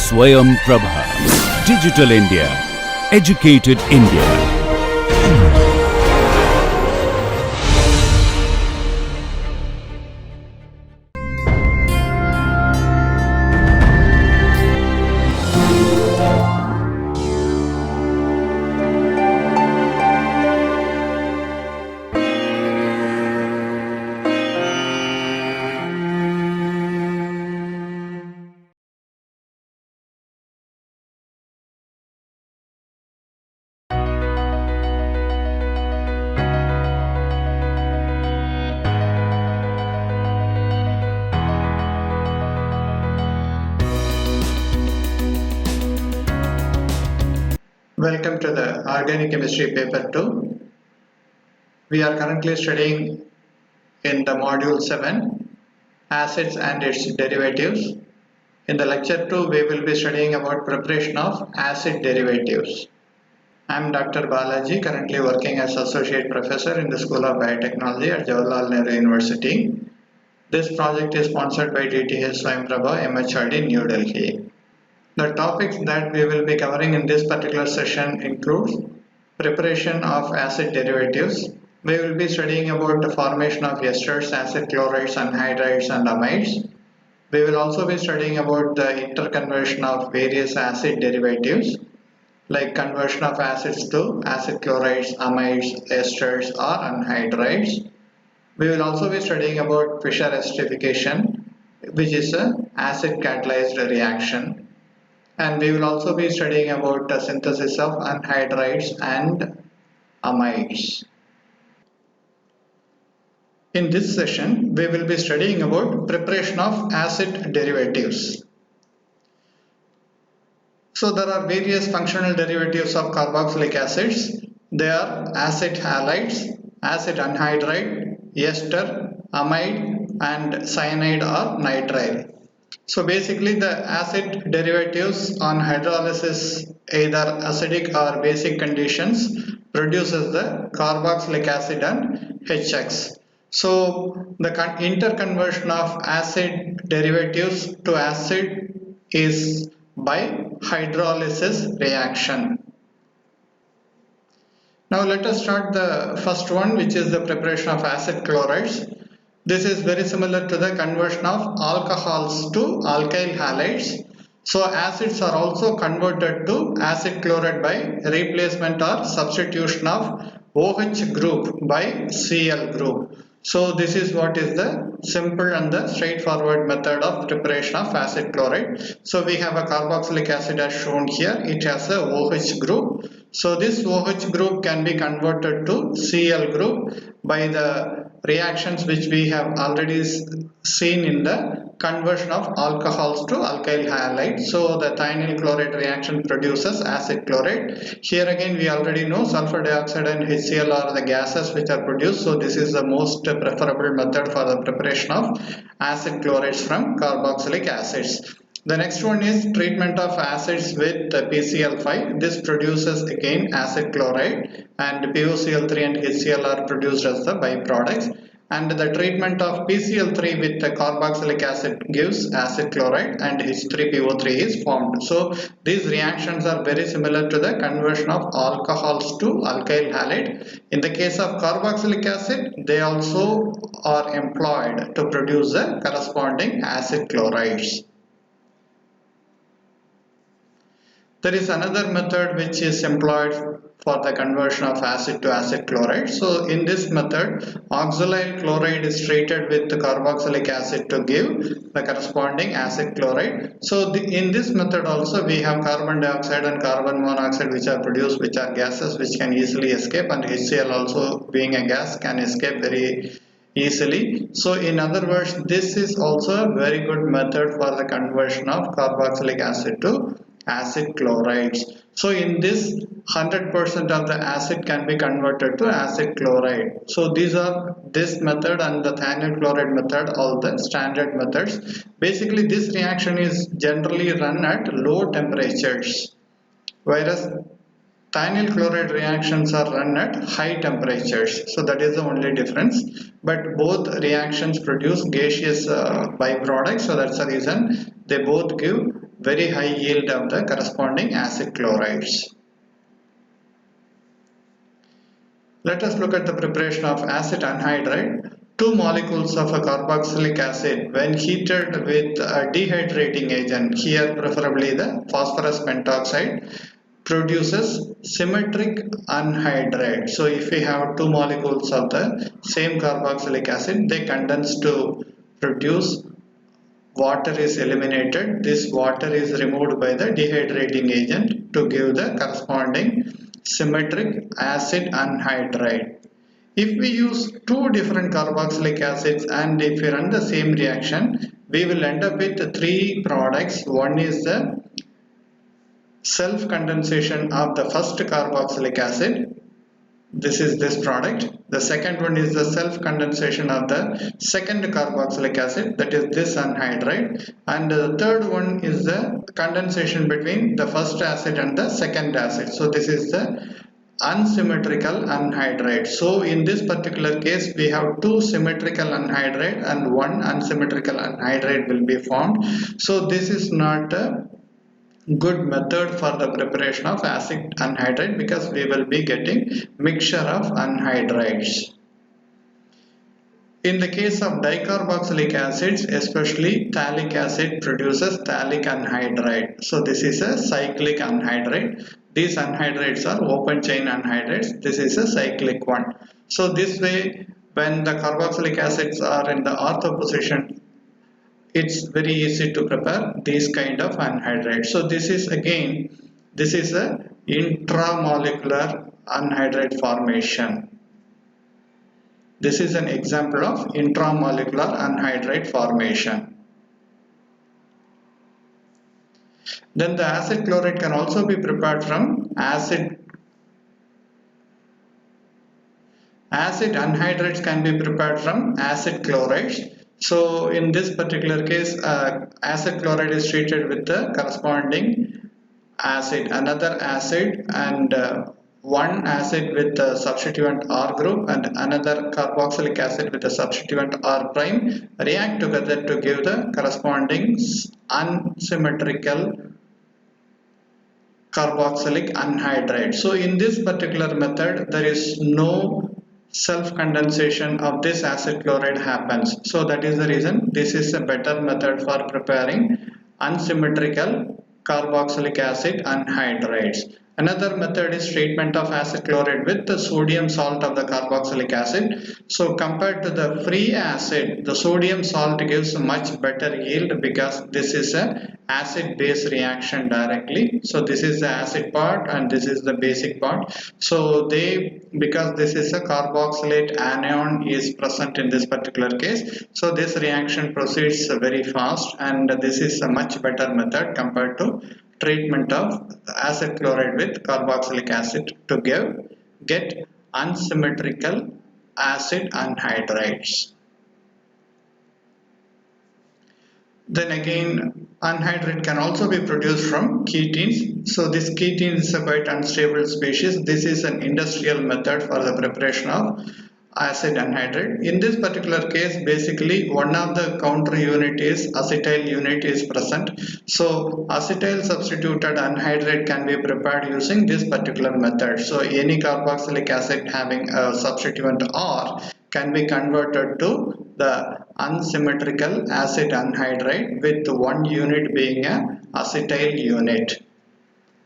Swayam Prabha. Digital India. Educated India. Welcome to the Organic Chemistry Paper 2. We are currently studying in the Module 7, Acids and its Derivatives. In the Lecture 2, we will be studying about preparation of acid derivatives. I am Dr. Balaji, currently working as Associate Professor in the School of Biotechnology at Jawaharlal Nehru University. This project is sponsored by DTH Swayam Prabha, MHRD, New Delhi. The topics that we will be covering in this particular session includes preparation of acid derivatives. We will be studying about the formation of esters, acid chlorides, anhydrides and amides. We will also be studying about the interconversion of various acid derivatives like conversion of acids to acid chlorides, amides, esters or anhydrides. We will also be studying about Fischer esterification, which is an acid catalyzed reaction. And we will also be studying about the synthesis of anhydrides and amides. In this session, we will be studying about preparation of acid derivatives. So there are various functional derivatives of carboxylic acids. They are acid halides, acid anhydride, ester, amide and cyanide or nitrile. So basically the acid derivatives on hydrolysis, either acidic or basic conditions, produces the carboxylic acid and HX. So the interconversion of acid derivatives to acid is by hydrolysis reaction. Now let us start the first one, which is the preparation of acid chlorides. This is very similar to the conversion of alcohols to alkyl halides. So acids are also converted to acid chloride by replacement or substitution of OH group by Cl group. So this is what is the simple and the straightforward method of preparation of acid chloride. So we have a carboxylic acid as shown here. It has a OH group. So this OH group can be converted to Cl group by the reactions which we have already seen in the conversion of alcohols to alkyl halide. So the thionyl chloride reaction produces acid chloride. Here again we already know sulfur dioxide and HCl are the gases which are produced. So this is the most preferable method for the preparation of acid chlorides from carboxylic acids. The next one is treatment of acids with PCl5. This produces again acid chloride, and POCl3 and HCl are produced as the byproducts. And the treatment of PCl3 with the carboxylic acid gives acid chloride and H3PO3 is formed. So these reactions are very similar to the conversion of alcohols to alkyl halide. In the case of carboxylic acid, they also are employed to produce the corresponding acid chlorides. There is another method which is employed for the conversion of acid to acid chloride. So in this method, oxalyl chloride is treated with the carboxylic acid to give the corresponding acid chloride. So in this method also we have carbon dioxide and carbon monoxide which are produced, which are gases which can easily escape, and HCl also being a gas can escape very easily. So in other words, this is also a very good method for the conversion of carboxylic acid to acid chlorides. So in this 100% of the acid can be converted to acid chloride. So these are this method and the thionyl chloride method, all the standard methods. Basically this reaction is generally run at low temperatures, whereas thionyl chloride reactions are run at high temperatures. So that is the only difference, but both reactions produce gaseous byproducts. So that's the reason they both give very high yield of the corresponding acid chlorides. Let us look at the preparation of acid anhydride. Two molecules of a carboxylic acid, when heated with a dehydrating agent, here preferably the phosphorus pentoxide, produces symmetric anhydride. So if we have two molecules of the same carboxylic acid, they condense to produce water is eliminated. This water is removed by the dehydrating agent to give the corresponding symmetric acid anhydride. If we use two different carboxylic acids and if we run the same reaction, we will end up with three products. One is the self-condensation of the first carboxylic acid. This is this product. The second one is the self-condensation of the second carboxylic acid, that is this anhydride, and the third one is the condensation between the first acid and the second acid. So this is the unsymmetrical anhydride. So in this particular case we have two symmetrical anhydride and one unsymmetrical anhydride will be formed. So this is not a good method for the preparation of acid anhydride because we will be getting mixture of anhydrides. In the case of dicarboxylic acids, especially phthalic acid produces phthalic anhydride. So this is a cyclic anhydride. These anhydrides are open chain anhydrides. This is a cyclic one. So this way, when the carboxylic acids are in the ortho position, it's very easy to prepare these kind of anhydrides. So this is again, this is a intramolecular anhydride formation. This is an example of intramolecular anhydride formation. Then the acid chloride can also be prepared from acid anhydrides can be prepared from acid chlorides. So in this particular case, acid chloride is treated with the corresponding acid, another acid, and one acid with the substituent R group and another carboxylic acid with the substituent R prime react together to give the corresponding unsymmetrical carboxylic anhydride. So in this particular method, there is no self-condensation of this acid chloride happens. So that is the reason this is a better method for preparing unsymmetrical carboxylic acid anhydrides. Another method is treatment of acid chloride with the sodium salt of the carboxylic acid. So compared to the free acid, the sodium salt gives much better yield because this is a acid base reaction directly. So this is the acid part and this is the basic part. So because this is a carboxylate anion is present in this particular case, so this reaction proceeds very fast and this is a much better method compared to treatment of acid chloride with carboxylic acid to get unsymmetrical acid anhydrides. Then again, anhydride can also be produced from ketenes. So this ketene is a quite unstable species. This is an industrial method for the preparation of acid anhydride. In this particular case, basically one of the counter unit is acetyl unit is present. So acetyl substituted anhydride can be prepared using this particular method. So any carboxylic acid having a substituent R can be converted to the unsymmetrical acid anhydride with one unit being a acetyl unit.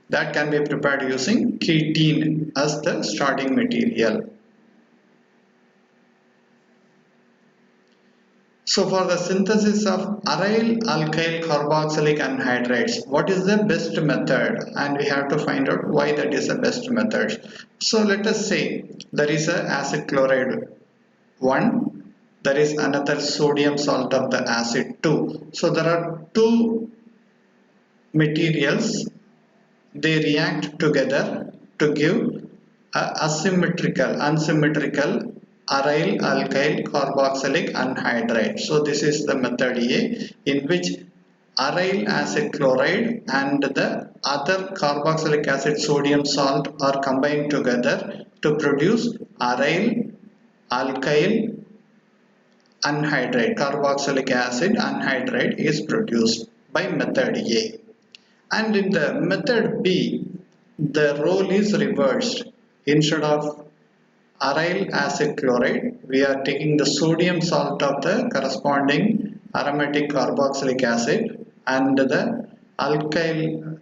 That can be prepared using ketene as the starting material. So for the synthesis of aryl alkyl carboxylic anhydrides, what is the best method? And we have to find out why that is the best method. So let us say there is a acid chloride 1, there is another sodium salt of the acid 2. So there are two materials, they react together to give a unsymmetrical aryl alkyl carboxylic anhydride. So this is the method A, in which aryl acid chloride and the other carboxylic acid sodium salt are combined together to produce aryl alkyl anhydride, carboxylic acid anhydride is produced by method A. And in the method B, the role is reversed. Instead of aryl acid chloride, we are taking the sodium salt of the corresponding aromatic carboxylic acid, and the alkyl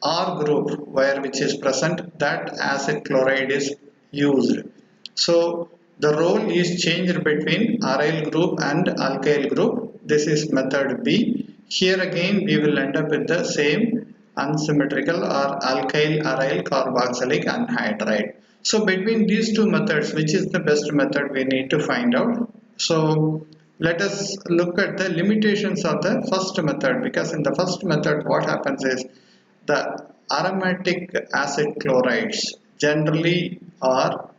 R group where which is present, that acid chloride is used. So the role is changed between aryl group and alkyl group. This is method B. Here again we will end up with the same unsymmetrical or alkyl aryl carboxylic anhydride. So between these two methods, which is the best method, we need to find out. So let us look at the limitations of the first method, because in the first method what happens is the aromatic acid chlorides generally are,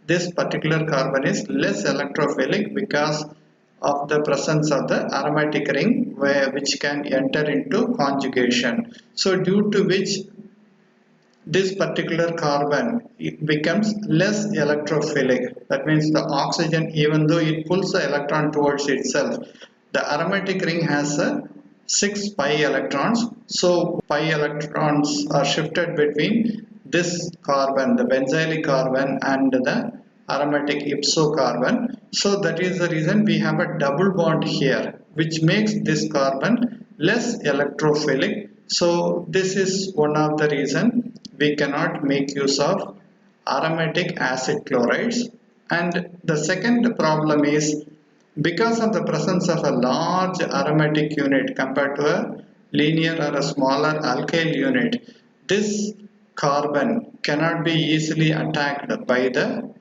this particular carbon is less electrophilic because of the presence of the aromatic ring which can enter into conjugation. So due to which this particular carbon becomes less electrophilic. That means the oxygen, even though it pulls the electron towards itself, the aromatic ring has 6 pi electrons. So pi electrons are shifted between this carbon, the benzylic carbon, and the aromatic ipso carbon. So that is the reason we have a double bond here, which makes this carbon less electrophilic. So this is one of the reason we cannot make use of aromatic acid chlorides. And the second problem is, because of the presence of a large aromatic unit compared to a linear or a smaller alkyl unit, this carbon cannot be easily attacked by the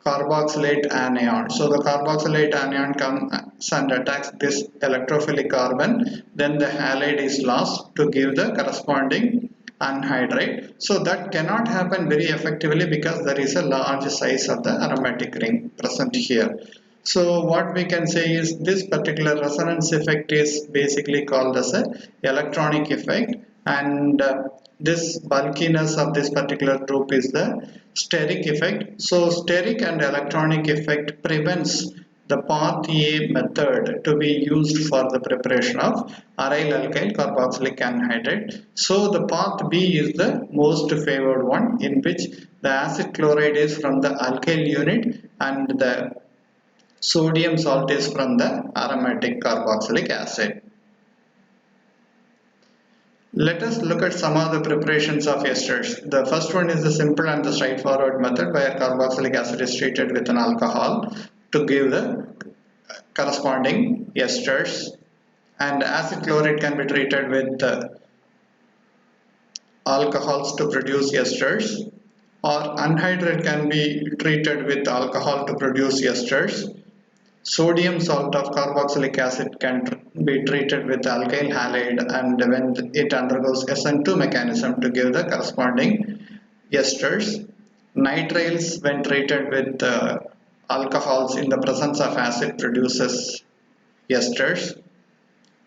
carboxylate anion. So the carboxylate anion comes and attacks this electrophilic carbon, then the halide is lost to give the corresponding anhydride. So that cannot happen very effectively because there is a large size of the aromatic ring present here. So what we can say is this particular resonance effect is basically called as a electronic effect, and this bulkiness of this particular group is the steric effect. So steric and electronic effect prevents the path A method to be used for the preparation of aryl alkyl carboxylic anhydride. So the path B is the most favored one, in which the acid chloride is from the alkyl unit and the sodium salt is from the aromatic carboxylic acid. Let us look at some of the preparations of esters. The first one is the simple and the straightforward method, where carboxylic acid is treated with an alcohol to give the corresponding esters, and acid chloride can be treated with alcohols to produce esters, or anhydride can be treated with alcohol to produce esters. Sodium salt of carboxylic acid can be treated with alkyl halide, and when it undergoes SN2 mechanism to give the corresponding esters. Nitriles, when treated with alcohols in the presence of acid, produces esters.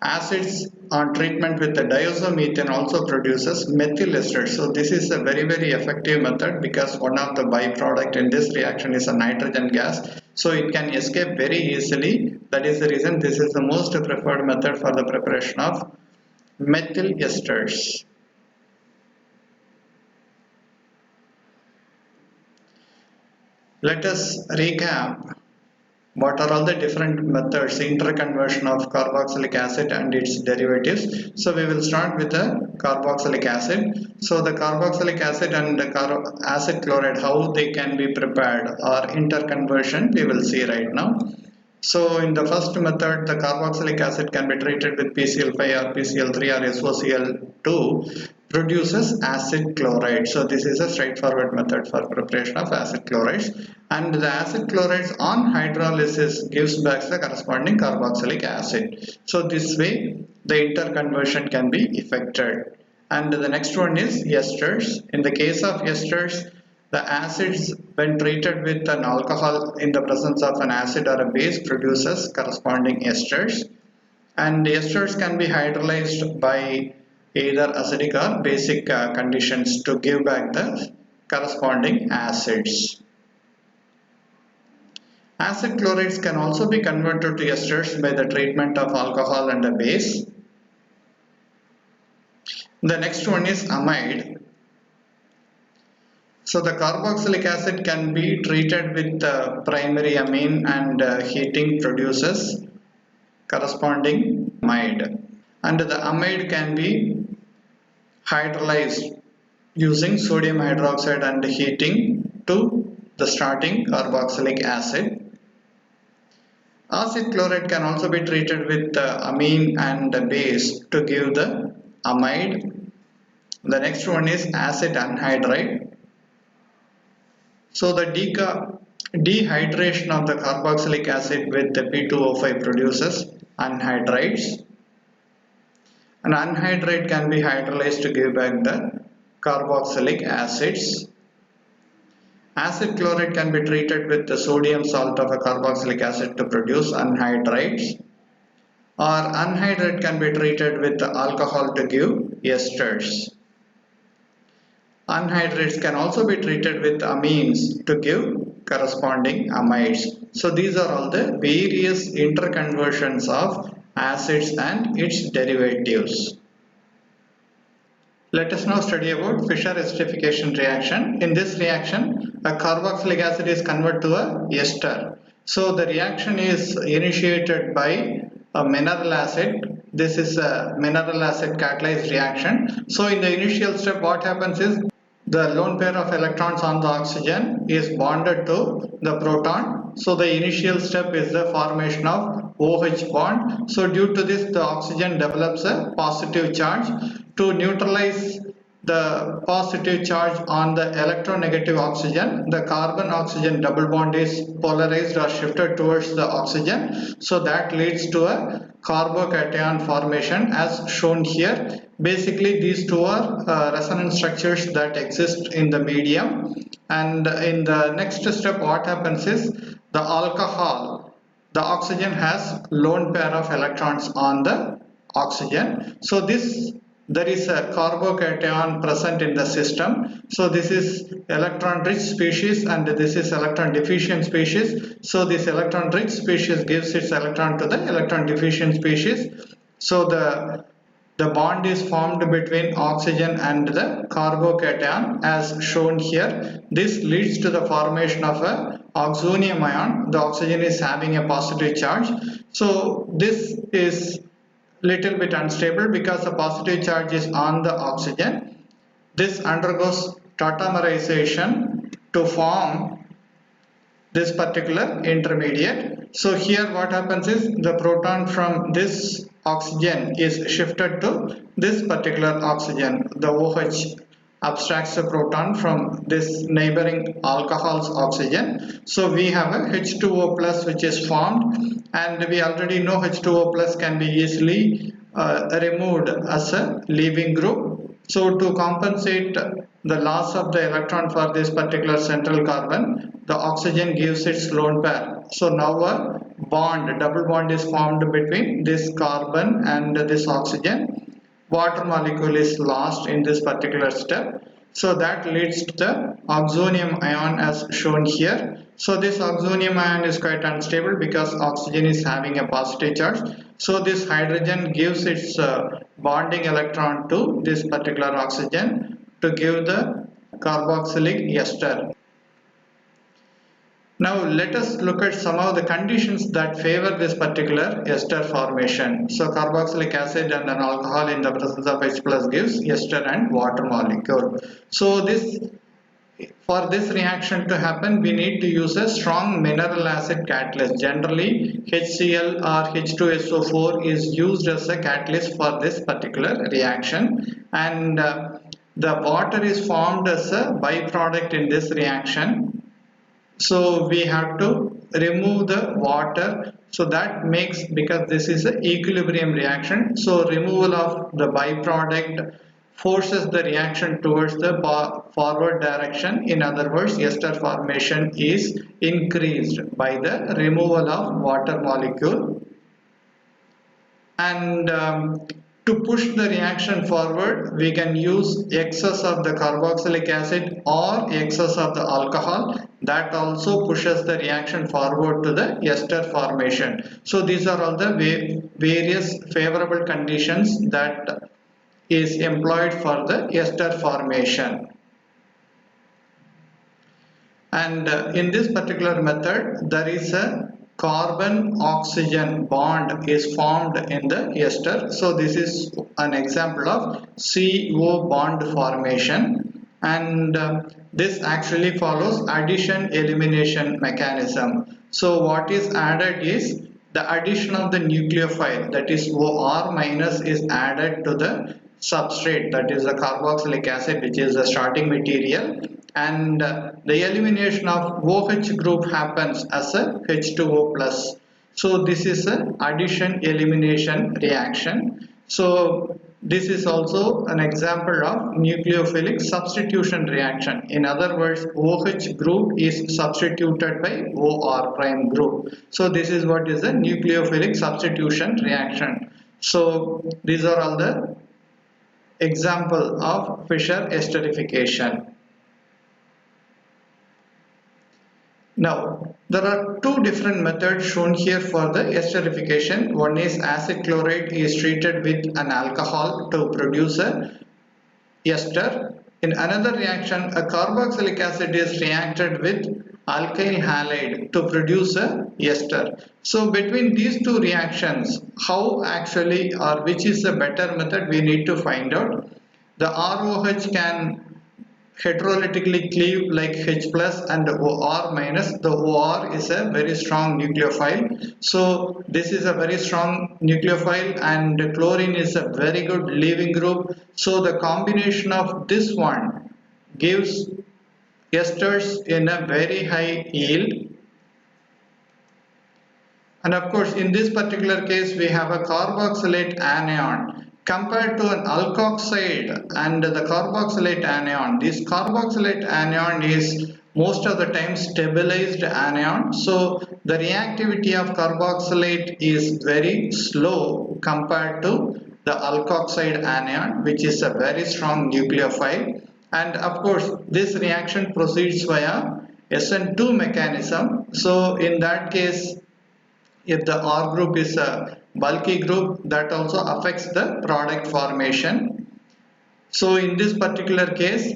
Acids on treatment with the diazomethane also produces methyl esters. So this is a very effective method because one of the byproduct in this reaction is a nitrogen gas. So it can escape very easily. That is the reason this is the most preferred method for the preparation of methyl esters. Let us recap what are all the different methods, interconversion of carboxylic acid and its derivatives. So we will start with the carboxylic acid. So the carboxylic acid and the acid chloride, how they can be prepared, or interconversion, we will see right now. So in the first method, the carboxylic acid can be treated with PCl5 or PCl3 or SOCl2, produces acid chloride. So this is a straightforward method for preparation of acid chlorides, and the acid chlorides on hydrolysis gives back the corresponding carboxylic acid. So this way the interconversion can be effected. And the next one is esters. In the case of esters, the acids, when treated with an alcohol in the presence of an acid or a base, produces corresponding esters, and esters can be hydrolyzed by either acidic or basic conditions to give back the corresponding acids. Acid chlorides can also be converted to esters by the treatment of alcohol and a base. The next one is amide. So the carboxylic acid can be treated with primary amine and heating produces corresponding amide. And the amide can be hydrolyzed using sodium hydroxide and heating to the starting carboxylic acid. Acid chloride can also be treated with amine and base to give the amide. The next one is acid anhydride. So the dehydration of the carboxylic acid with the P2O5 produces anhydrides. An anhydride can be hydrolyzed to give back the carboxylic acids. Acid chloride can be treated with the sodium salt of a carboxylic acid to produce anhydrides. Or anhydride can be treated with the alcohol to give esters. Anhydrides can also be treated with amines to give corresponding amides. So these are all the various interconversions of acids and its derivatives. Let us now study about Fischer esterification reaction. In this reaction, a carboxylic acid is converted to a ester. So the reaction is initiated by a mineral acid. This is a mineral acid catalyzed reaction. So in the initial step, what happens is the lone pair of electrons on the oxygen is bonded to the proton. So the initial step is the formation of OH bond. So due to this, the oxygen develops a positive charge. To neutralize the positive charge on the electronegative oxygen, the carbon-oxygen double bond is polarized or shifted towards the oxygen. So that leads to a carbocation formation as shown here. Basically, these two are resonance structures that exist in the medium. And in the next step, what happens is the alcohol, the oxygen has lone pair of electrons on the oxygen. So there is a carbocation present in the system. So this is electron rich species and this is electron deficient species. So this electron rich species gives its electron to the electron deficient species. So the bond is formed between oxygen and the carbocation as shown here. This leads to the formation of a oxonium ion. The oxygen is having a positive charge. So this is little bit unstable because the positive charge is on the oxygen. This undergoes tautomerization to form this particular intermediate. So here what happens is the proton from this oxygen is shifted to this particular oxygen. The OH abstracts the proton from this neighboring alcohol's oxygen. So we have a H2O plus which is formed, and we already know H2O plus can be easily removed as a leaving group. So to compensate the loss of the electron for this particular central carbon, the oxygen gives its lone pair. So now a double bond is formed between this carbon and this oxygen. Water molecule is lost in this particular step. So that leads to the oxonium ion as shown here. So this oxonium ion is quite unstable because oxygen is having a positive charge. So this hydrogen gives its bonding electron to this particular oxygen to give the carboxylic ester. Now let us look at some of the conditions that favor this particular ester formation. So carboxylic acid and an alcohol in the presence of H plus gives ester and water molecule. So for this reaction to happen, we need to use a strong mineral acid catalyst. Generally, HCl or H2SO4 is used as a catalyst for this particular reaction, and the water is formed as a byproduct in this reaction. So we have to remove the water. So that makes, because this is an equilibrium reaction, so removal of the byproduct forces the reaction towards the forward direction. In other words, ester formation is increased by the removal of water molecule. And to push the reaction forward, we can use excess of the carboxylic acid or excess of the alcohol. That also pushes the reaction forward to the ester formation. So these are all the various favorable conditions that is employed for the ester formation. And in this particular method, there is a carbon oxygen bond is formed in the ester. So this is an example of CO bond formation, and this actually follows addition elimination mechanism. So what is added is the addition of the nucleophile, that is OR minus, is added to the substrate, that is the carboxylic acid, which is the starting material, and the elimination of OH group happens as a H2O plus. So this is an addition elimination reaction. So this is also an example of nucleophilic substitution reaction. In other words, OH group is substituted by OR prime group. So this is what is a nucleophilic substitution reaction. So these are all the example of Fischer esterification. Now, there are two different methods shown here for the esterification. One is acid chloride is treated with an alcohol to produce a ester. In another reaction, a carboxylic acid is reacted with alkyl halide to produce a ester. So between these two reactions, how actually, or which is a better method, we need to find out. The ROH can heterolytically cleave like H plus and OR minus. The OR is a very strong nucleophile. So this is a very strong nucleophile, and chlorine is a very good leaving group. So the combination of this one gives esters in a very high yield. And of course, in this particular case, we have a carboxylate anion compared to an alkoxide and the carboxylate anion. This carboxylate anion is most of the time stabilized anion. So the reactivity of carboxylate is very slow compared to the alkoxide anion, which is a very strong nucleophile. And of course, this reaction proceeds via SN2 mechanism. So in that case, if the R group is a bulky group, that also affects the product formation. So in this particular case,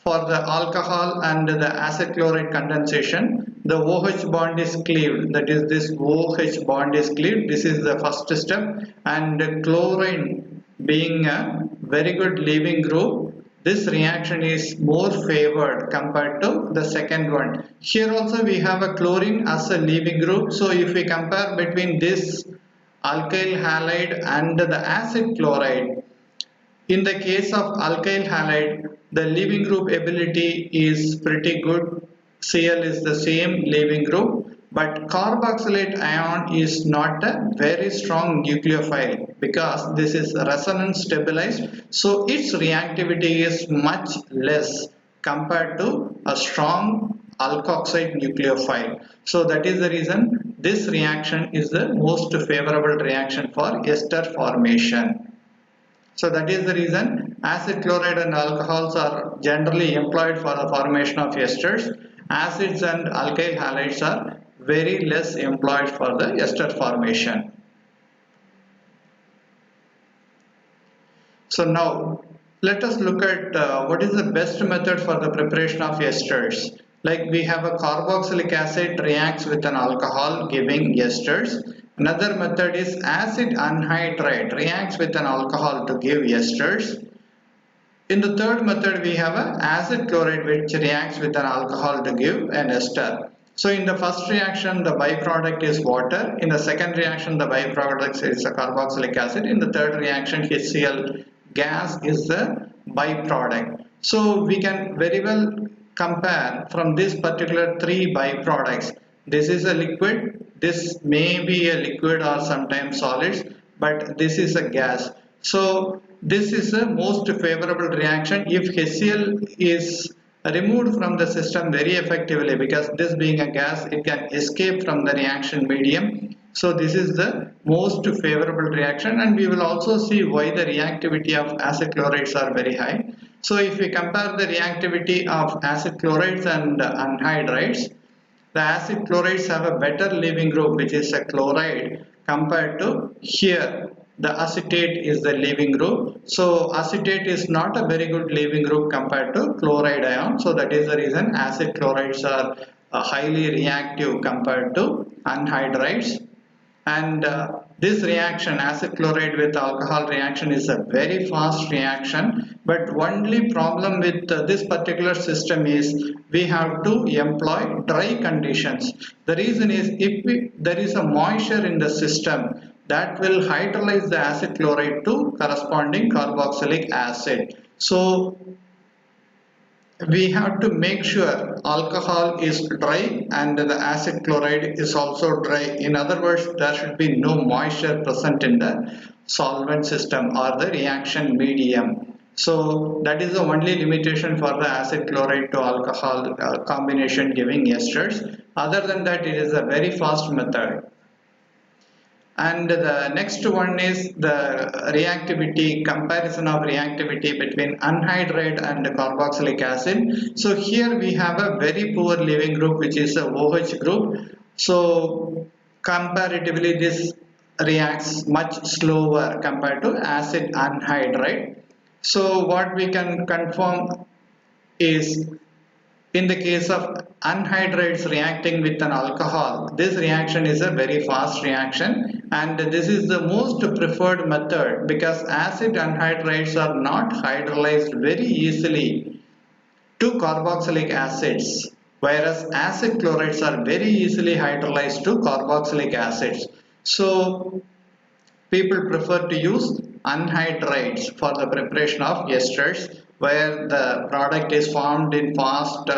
for the alcohol and the acid chloride condensation, the OH bond is cleaved, that is this OH bond is cleaved. This is the first step, and chlorine being a very good leaving group, this reaction is more favored compared to the second one. Here also we have a chlorine as a leaving group. So if we compare between this alkyl halide and the acid chloride, in the case of alkyl halide, the leaving group ability is pretty good. Cl is the same leaving group, but carboxylate ion is not a very strong nucleophile because this is resonance stabilized, so its reactivity is much less compared to a strong alkoxide nucleophile. So that is the reason this reaction is the most favorable reaction for ester formation. So that is the reason acid chloride and alcohols are generally employed for the formation of esters. Acids and alkyl halides are very less employed for the ester formation. So now let us look at what is the best method for the preparation of esters. Like we have a carboxylic acid reacts with an alcohol giving esters. Another method is acid anhydride reacts with an alcohol to give esters. In the third method, we have an acid chloride which reacts with an alcohol to give an ester. So in the first reaction, the byproduct is water. In the second reaction, the byproduct is a carboxylic acid. In the third reaction, HCl gas is the byproduct. So we can very well compare from this particular three byproducts. This is a liquid, this may be a liquid or sometimes solids, but this is a gas. So this is the most favorable reaction if HCl is removed from the system very effectively, because this being a gas, it can escape from the reaction medium. So this is the most favorable reaction, and we will also see why the reactivity of acid chlorides are very high. So if we compare the reactivity of acid chlorides and anhydrides, the acid chlorides have a better leaving group, which is a chloride, compared to here the acetate is the leaving group. So acetate is not a very good leaving group compared to chloride ion. So that is the reason acid chlorides are highly reactive compared to anhydrides. And this reaction, acid chloride with alcohol reaction, is a very fast reaction, but only problem with this particular system is we have to employ dry conditions. The reason is there is a moisture in the system, that will hydrolyze the acid chloride to corresponding carboxylic acid. So we have to make sure alcohol is dry and the acid chloride is also dry. In other words, there should be no moisture present in the solvent system or the reaction medium. So that is the only limitation for the acid chloride to alcohol combination giving esters. Other than that, it is a very fast method. And the next one is the reactivity, comparison of reactivity between anhydride and carboxylic acid. So here we have a very poor leaving group, which is a OH group. So comparatively this reacts much slower compared to acid anhydride. So what we can confirm is, in the case of anhydrides reacting with an alcohol, this reaction is a very fast reaction, and this is the most preferred method because acid anhydrides are not hydrolyzed very easily to carboxylic acids, whereas acid chlorides are very easily hydrolyzed to carboxylic acids. So people prefer to use anhydrides for the preparation of esters, where the product is formed in fast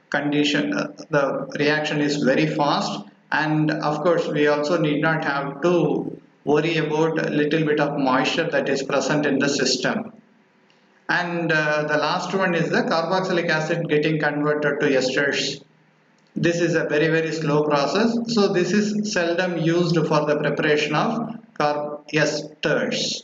condition, the reaction is very fast, and of course we also need not have to worry about a little bit of moisture that is present in the system. And the last one is the carboxylic acid getting converted to esters. This is a very slow process, so this is seldom used for the preparation of esters.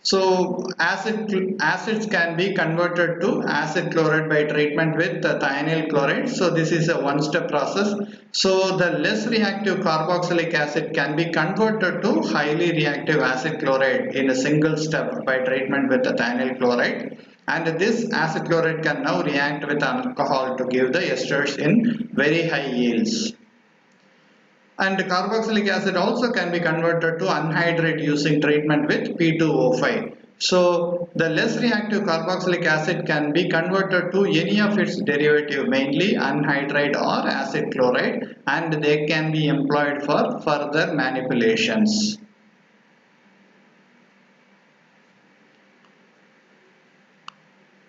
So acids can be converted to acid chloride by treatment with thionyl chloride. So this is a one-step process. So the less reactive carboxylic acid can be converted to highly reactive acid chloride in a single step by treatment with the thionyl chloride. And this acid chloride can now react with alcohol to give the esters in very high yields. And carboxylic acid also can be converted to anhydride using treatment with P2O5. So the less reactive carboxylic acid can be converted to any of its derivative, mainly anhydride or acid chloride, and they can be employed for further manipulations.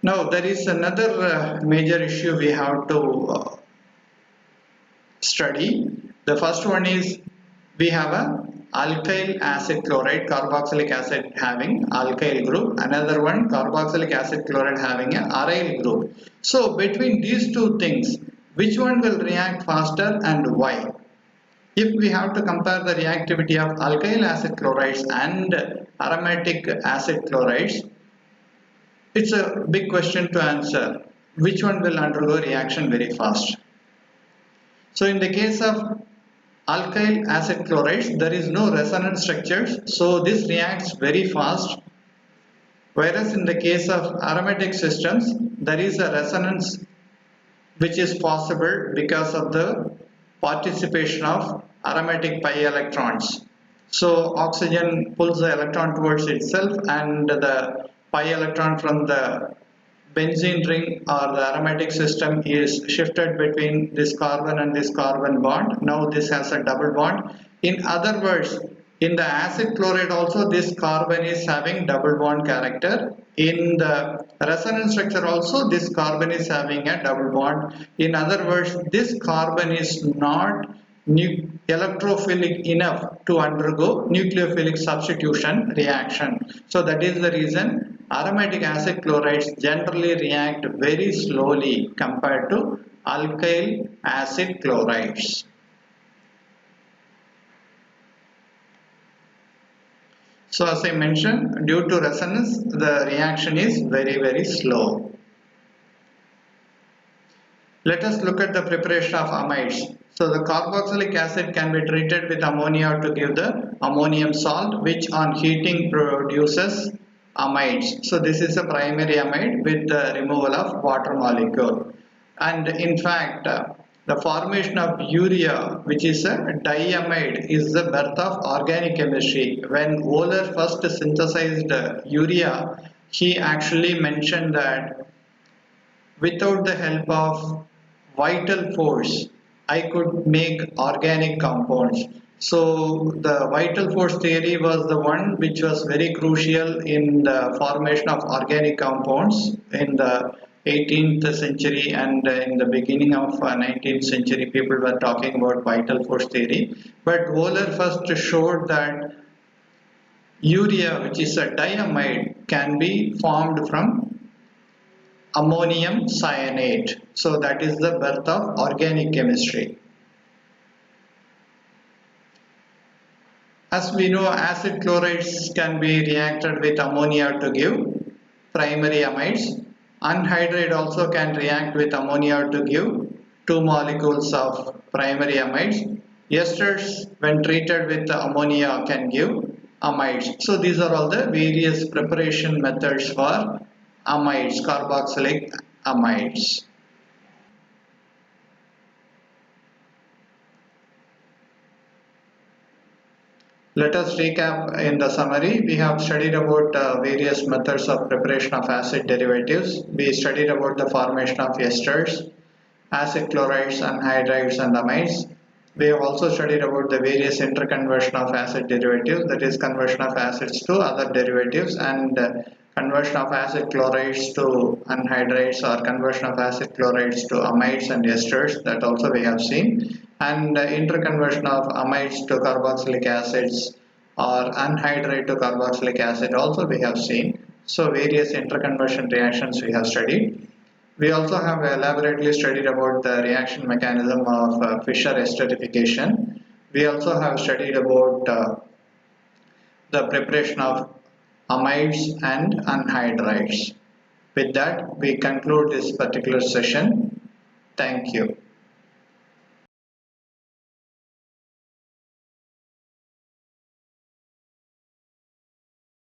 Now there is another major issue we have to study. The first one is we have a alkyl acid chloride, carboxylic acid having alkyl group, another one carboxylic acid chloride having an aryl group. So between these two things, which one will react faster and why? If we have to compare the reactivity of alkyl acid chlorides and aromatic acid chlorides, it's a big question to answer. Which one will undergo reaction very fast? So in the case of alkyl acid chlorides, there is no resonance structures, so this reacts very fast, whereas in the case of aromatic systems, there is a resonance which is possible because of the participation of aromatic pi electrons. So oxygen pulls the electron towards itself, and the pi electron from the benzene ring or the aromatic system is shifted between this carbon and this carbon bond. Now this has a double bond. In other words, in the acid chloride also this carbon is having double bond character. In the resonance structure also this carbon is having a double bond. In other words, this carbon is not electrophilic enough to undergo nucleophilic substitution reaction. So that is the reason aromatic acid chlorides generally react very slowly compared to alkyl acid chlorides. So as I mentioned, due to resonance, the reaction is very slow. Let us look at the preparation of amides. So the carboxylic acid can be treated with ammonia to give the ammonium salt, which on heating produces amides. So this is a primary amide with the removal of water molecule. And in fact, the formation of urea, which is a diamide, is the birth of organic chemistry. When Wohler first synthesized urea, he actually mentioned that without the help of vital force, I could make organic compounds. So the vital force theory was the one which was very crucial in the formation of organic compounds in the 18th century, and in the beginning of 19th century people were talking about vital force theory. But Wohler first showed that urea, which is a diamide, can be formed from ammonium cyanate. So that is the birth of organic chemistry. As we know, acid chlorides can be reacted with ammonia to give primary amides. Anhydride also can react with ammonia to give two molecules of primary amides. Esters, when treated with ammonia, can give amides. So these are all the various preparation methods for amides, carboxylic amides. Let us recap in the summary. We have studied about various methods of preparation of acid derivatives. We studied about the formation of esters, acid chlorides, anhydrides, and amides. We have also studied about the various interconversion of acid derivatives, that is conversion of acids to other derivatives, and conversion of acid chlorides to anhydrides, or conversion of acid chlorides to amides and esters, that also we have seen, and interconversion of amides to carboxylic acids or anhydride to carboxylic acid also we have seen. So various interconversion reactions we have studied. We also have elaborately studied about the reaction mechanism of Fischer esterification. We also have studied about the preparation of amides and anhydrides. With that, we conclude this particular session. Thank you.